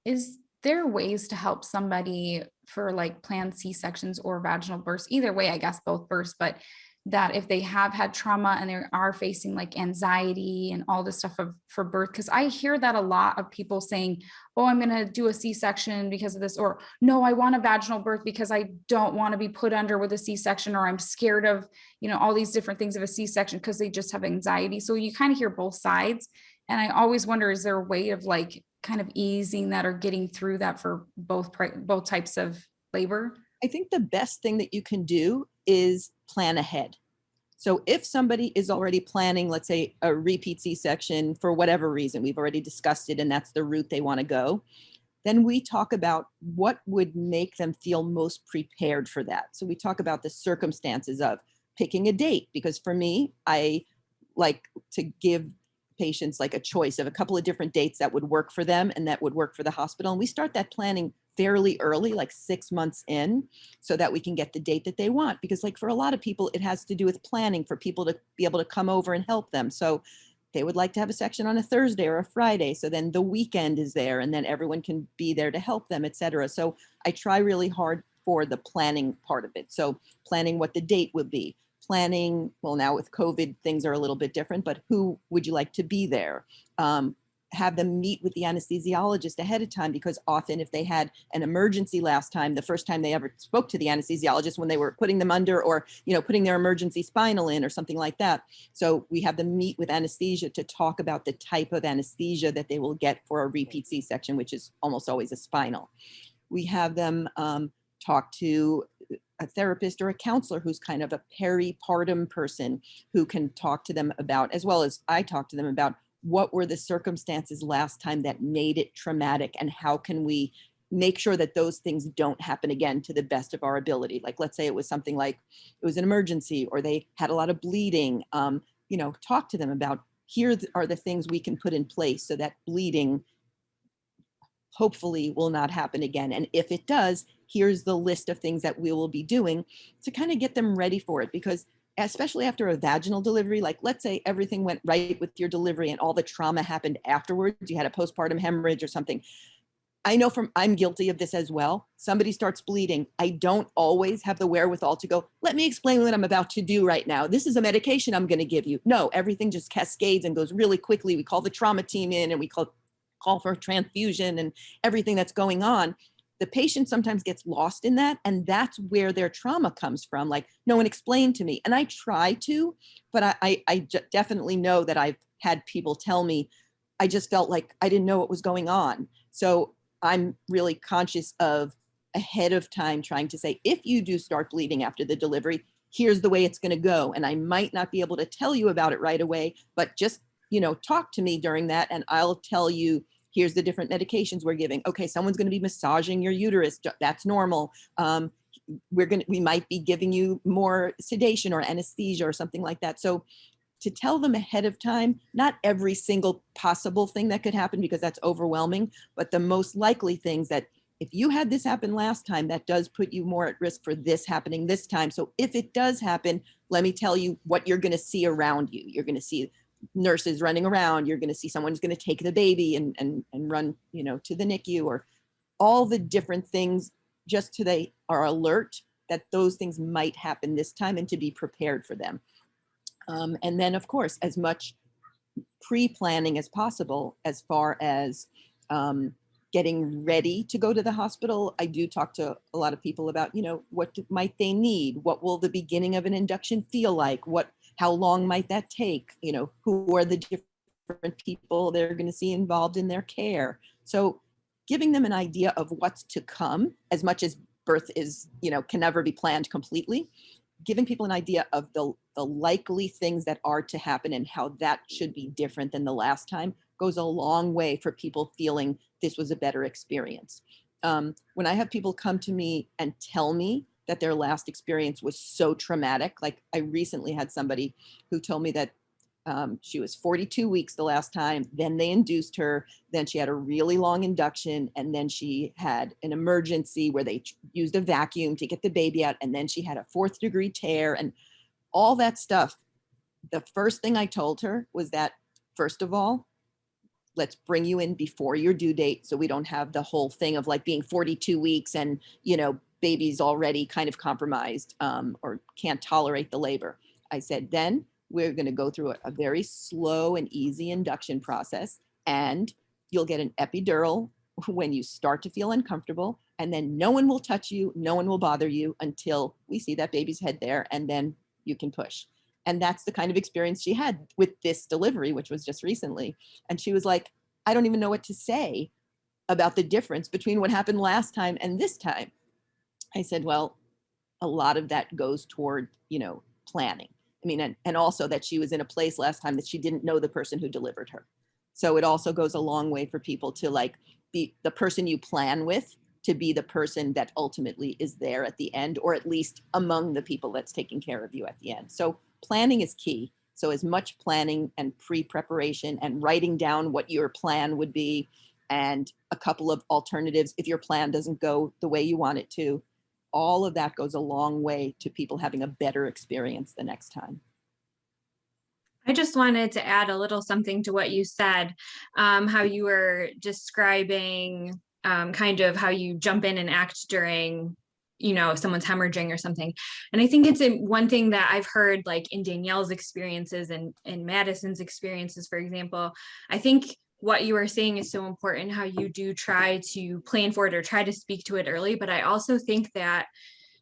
Is there ways to help somebody for like planned C-sections or vaginal births? Either way, I guess both births, but that if they have had trauma and they are facing like anxiety and all this stuff for birth, because I hear that a lot of people saying, oh, I'm going to do a C-section because of this, or no, I want a vaginal birth because I don't want to be put under with a C-section, or I'm scared of, all these different things of a C-section because they just have anxiety. So you kind of hear both sides. And I always wonder, is there a way of like kind of easing that or getting through that for both types of labor? I think the best thing that you can do is plan ahead. So if somebody is already planning, let's say a repeat C-section for whatever reason, we've already discussed it and that's the route they want to go, then we talk about what would make them feel most prepared for that. So we talk about the circumstances of picking a date, because for me, I like to give patients like a choice of a couple of different dates that would work for them and that would work for the hospital. And we start that planning fairly early, like 6 months in, so that we can get the date that they want. Because like for a lot of people, it has to do with planning for people to be able to come over and help them. So they would like to have a section on a Thursday or a Friday. So then the weekend is there and then everyone can be there to help them, et cetera. So I try really hard for the planning part of it. So planning what the date would be, planning, well, now with COVID, things are a little bit different, but who would you like to be there? Have them meet with the anesthesiologist ahead of time, because often if they had an emergency last time, the first time they ever spoke to the anesthesiologist when they were putting them under or, putting their emergency spinal in or something like that. So we have them meet with anesthesia to talk about the type of anesthesia that they will get for a repeat C-section, which is almost always a spinal. We have them talk to a therapist or a counselor who's kind of a peripartum person who can talk to them about, as well as I talk to them about, what were the circumstances last time that made it traumatic and how can we make sure that those things don't happen again to the best of our ability. Like, let's say it was something like it was an emergency or they had a lot of bleeding, talk to them about, here are the things we can put in place so that bleeding hopefully will not happen again. And if it does, here's the list of things that we will be doing to kind of get them ready for it. Because especially after a vaginal delivery, like let's say everything went right with your delivery and all the trauma happened afterwards, you had a postpartum hemorrhage or something. I know I'm guilty of this as well. Somebody starts bleeding. I don't always have the wherewithal to go, let me explain what I'm about to do right now. This is a medication I'm going to give you. No, everything just cascades and goes really quickly. We call the trauma team in and we call for transfusion and everything that's going on. The patient sometimes gets lost in that. And that's where their trauma comes from. Like, no one explained to me. And I try to, but I definitely know that I've had people tell me, I just felt like I didn't know what was going on. So I'm really conscious of ahead of time trying to say, if you do start bleeding after the delivery, here's the way it's going to go. And I might not be able to tell you about it right away, but just talk to me during that and I'll tell you, here's the different medications we're giving. Okay, someone's going to be massaging your uterus. That's normal. We might be giving you more sedation or anesthesia or something like that. So to tell them ahead of time, not every single possible thing that could happen because that's overwhelming, but the most likely things that if you had this happen last time, that does put you more at risk for this happening this time. So if it does happen, let me tell you what you're going to see around you. You're going to see nurses running around. You're going to see someone who's going to take the baby and run, to the NICU, or all the different things, just so they are alert that those things might happen this time and to be prepared for them. And then, of course, as much pre-planning as possible as far as getting ready to go to the hospital. I do talk to a lot of people about, what might they need? What will the beginning of an induction feel like? How long might that take? Who are the different people they're going to see involved in their care? So giving them an idea of what's to come, as much as birth is, can never be planned completely, giving people an idea of the likely things that are to happen and how that should be different than the last time goes a long way for people feeling this was a better experience. When I have people come to me and tell me that their last experience was so traumatic, like I recently had somebody who told me that she was 42 weeks the last time, then they induced her, then she had a really long induction, and then she had an emergency where they used a vacuum to get the baby out, and then she had a 4th-degree tear and all that stuff. The first thing I told her was that, first of all, let's bring you in before your due date, so we don't have the whole thing of like being 42 weeks and, baby's already kind of compromised, or can't tolerate the labor. I said, then we're going to go through a very slow and easy induction process, and you'll get an epidural when you start to feel uncomfortable, and then no one will touch you, no one will bother you until we see that baby's head there, and then you can push. And that's the kind of experience she had with this delivery, which was just recently. And she was like, I don't even know what to say about the difference between what happened last time and this time. I said, well, a lot of that goes toward, planning. I mean, and also that she was in a place last time that she didn't know the person who delivered her. So it also goes a long way for people to like be the person you plan with, to be the person that ultimately is there at the end, or at least among the people that's taking care of you at the end. So planning is key. So as much planning and pre-preparation and writing down what your plan would be, and a couple of alternatives if your plan doesn't go the way you want it to, all of that goes a long way to people having a better experience the next time. I just wanted to add a little something to what you said, how you were describing kind of how you jump in and act during, if someone's hemorrhaging or something. And I think it's one thing that I've heard, like in Danielle's experiences and Madison's experiences, for example. I think what you are saying is so important, how you do try to plan for it or try to speak to it early. But I also think that,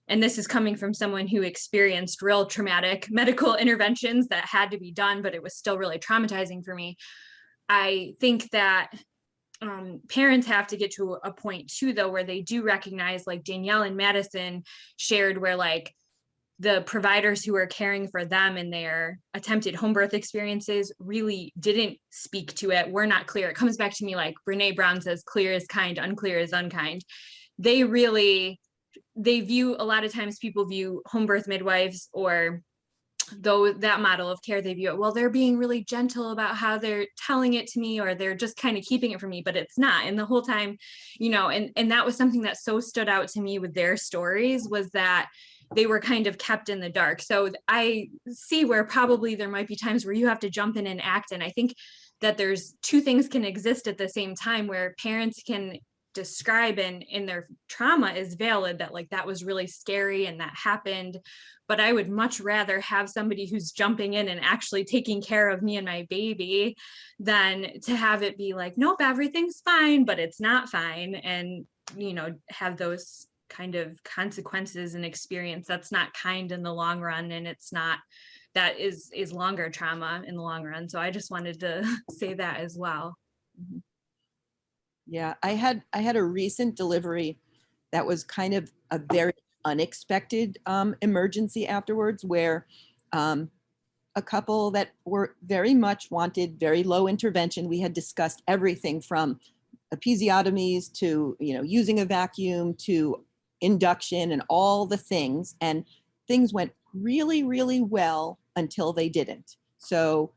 and this is coming from someone who experienced real traumatic medical interventions that had to be done, but it was still really traumatizing for me. I think that parents have to get to a point too, though, where they do recognize, like Danielle and Madison shared, where like the providers who are caring for them in their attempted home birth experiences really didn't speak to it. We're not clear. It comes back to me like Brene Brown says, clear is kind, unclear is unkind. They view, a lot of times people view home birth midwives, or though that model of care, they view it, well, they're being really gentle about how they're telling it to me, or they're just kind of keeping it from me, but it's not. And the whole time, and that was something that so stood out to me with their stories, was that they were kind of kept in the dark. So I see where probably there might be times where you have to jump in and act. And I think that there's two things can exist at the same time, where parents can describe in their trauma is valid, that like that was really scary and that happened, but I would much rather have somebody who's jumping in and actually taking care of me and my baby than to have it be like, nope, everything's fine, but it's not fine, and have those kind of consequences and experience that's not kind in the long run, and it's not, that is longer trauma in the long run. So I just wanted to say that as well. Mm-hmm. Yeah, I had a recent delivery that was kind of a very unexpected emergency afterwards, where a couple that were very much wanted very low intervention. We had discussed everything from episiotomies to using a vacuum to induction and all the things, and things went really, really well until they didn't. So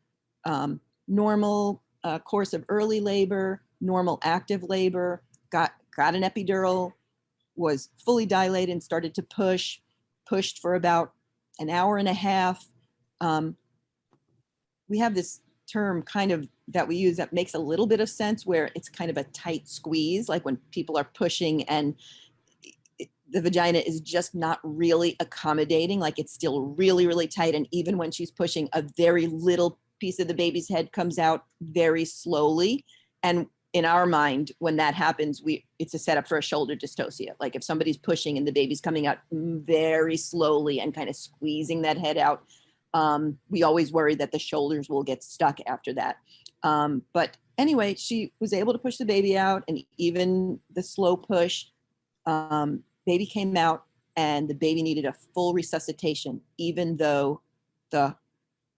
normal course of early labor, normal active labor, got an epidural, was fully dilated and started to pushed for about an hour and a half. We have this term kind of that we use that makes a little bit of sense, where it's kind of a tight squeeze, like when people are pushing and the vagina is just not really accommodating, like it's still really, really tight. And even when she's pushing, a very little piece of the baby's head comes out very slowly. And in our mind, when that happens, it's a setup for a shoulder dystocia. Like if somebody's pushing and the baby's coming out very slowly and kind of squeezing that head out, we always worry that the shoulders will get stuck after that. But anyway, she was able to push the baby out, and even the slow push, baby came out, and the baby needed a full resuscitation, even though the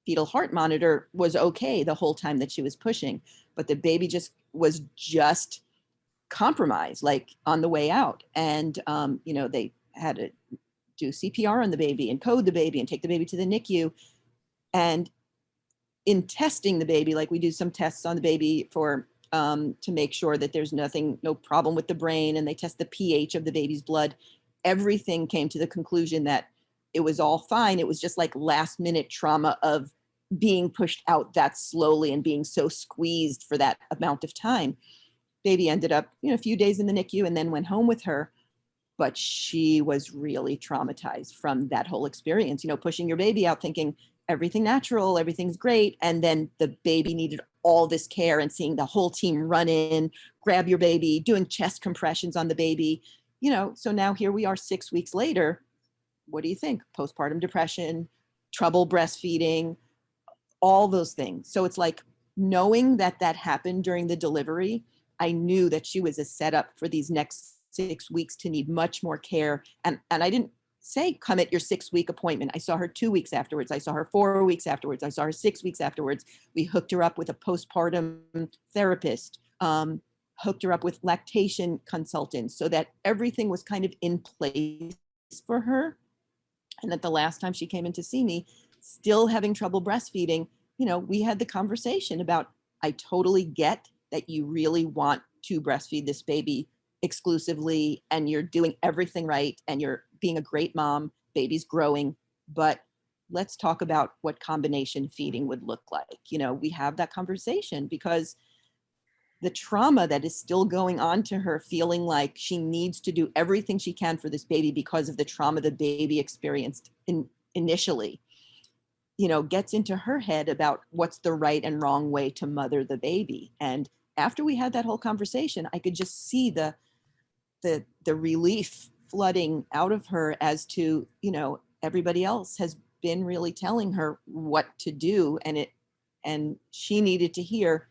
fetal heart monitor was okay the whole time that she was pushing. But the baby was compromised, like on the way out. And, they had to do CPR on the baby and code the baby and take the baby to the NICU. And in testing the baby, like we do some tests on the baby for to make sure that there's no problem with the brain, and they test the pH of the baby's blood. Everything came to the conclusion that it was all fine. It was just like last minute trauma of being pushed out that slowly and being so squeezed for that amount of time. Baby ended up, a few days in the NICU and then went home with her. But she was really traumatized from that whole experience, pushing your baby out thinking everything natural, everything's great. And then the baby needed all this care, and seeing the whole team run in, grab your baby, doing chest compressions on the baby, so now here we are 6 weeks later. What do you think? Postpartum depression, trouble breastfeeding, all those things. So it's like, knowing that that happened during the delivery, I knew that she was a setup for these next 6 weeks to need much more care. And I didn't say, come at your 6-week appointment. I saw her 2 weeks afterwards. I saw her 4 weeks afterwards. I saw her 6 weeks afterwards. We hooked her up with a postpartum therapist, hooked her up with lactation consultants, so that everything was kind of in place for her. And that the last time she came in to see me, still having trouble breastfeeding, we had the conversation about, I totally get that you really want to breastfeed this baby exclusively, and you're doing everything right, and you're being a great mom, baby's growing, but let's talk about what combination feeding would look like. We have that conversation because the trauma that is still going on to her, feeling like she needs to do everything she can for this baby because of the trauma the baby experienced initially, gets into her head about what's the right and wrong way to mother the baby. And after we had that whole conversation, I could just see the relief flooding out of her as to, everybody else has been really telling her what to do. And she needed to hear,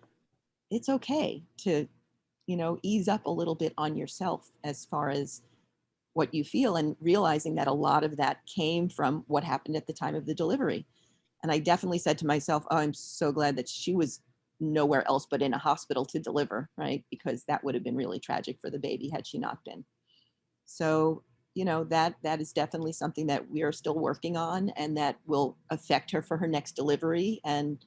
it's okay to, ease up a little bit on yourself as far as what you feel, and realizing that a lot of that came from what happened at the time of the delivery. And I definitely said to myself, oh, I'm so glad that she was nowhere else but in a hospital to deliver, right? Because that would have been really tragic for the baby had she not been. So, that is definitely something that we are still working on, and that will affect her for her next delivery, and,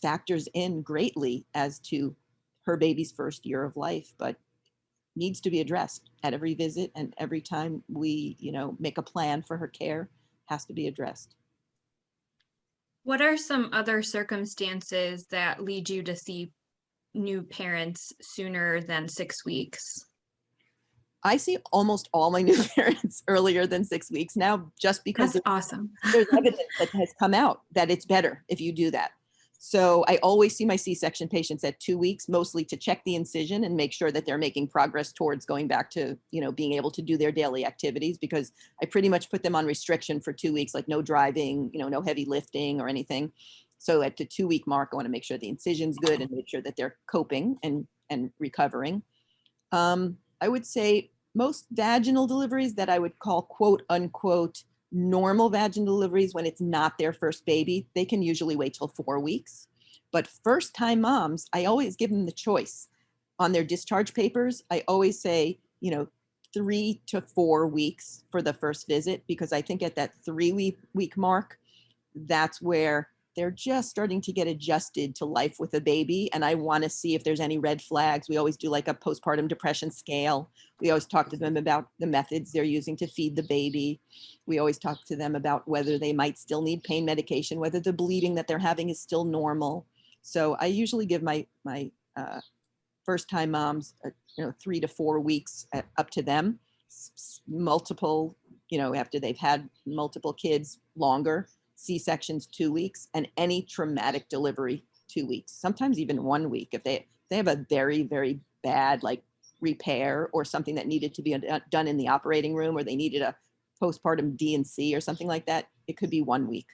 factors in greatly as to her baby's first year of life, but needs to be addressed at every visit, and every time we, make a plan for her care, has to be addressed. What are some other circumstances that lead you to see new parents sooner than 6 weeks? I see almost all my new parents earlier than 6 weeks now, just because That's awesome. there's evidence that has come out that it's better if you do that. So I always see my C-section patients at 2 weeks, mostly to check the incision and make sure that they're making progress towards going back to, being able to do their daily activities, because I pretty much put them on restriction for 2 weeks, like no driving, no heavy lifting or anything. So at the 2-week mark, I want to make sure the incision's good and make sure that they're coping and recovering. I would say most vaginal deliveries that I would call quote unquote normal vaginal deliveries, when it's not their first baby, they can usually wait till 4 weeks. But first time moms, I always give them the choice. On their discharge papers, I always say, 3 to 4 weeks for the first visit, because I think at that 3-week mark, that's where they're just starting to get adjusted to life with a baby. And I want to see if there's any red flags. We always do like a postpartum depression scale. We always talk to them about the methods they're using to feed the baby. We always talk to them about whether they might still need pain medication, whether the bleeding that they're having is still normal. So I usually give my first time moms, 3 to 4 weeks up to them. Multiple, after they've had multiple kids, longer. C-sections 2 weeks, and any traumatic delivery 2 weeks, sometimes even 1 week. If they have a very, very bad like repair or something that needed to be done in the operating room, or they needed a postpartum D&C or something like that, it could be 1 week.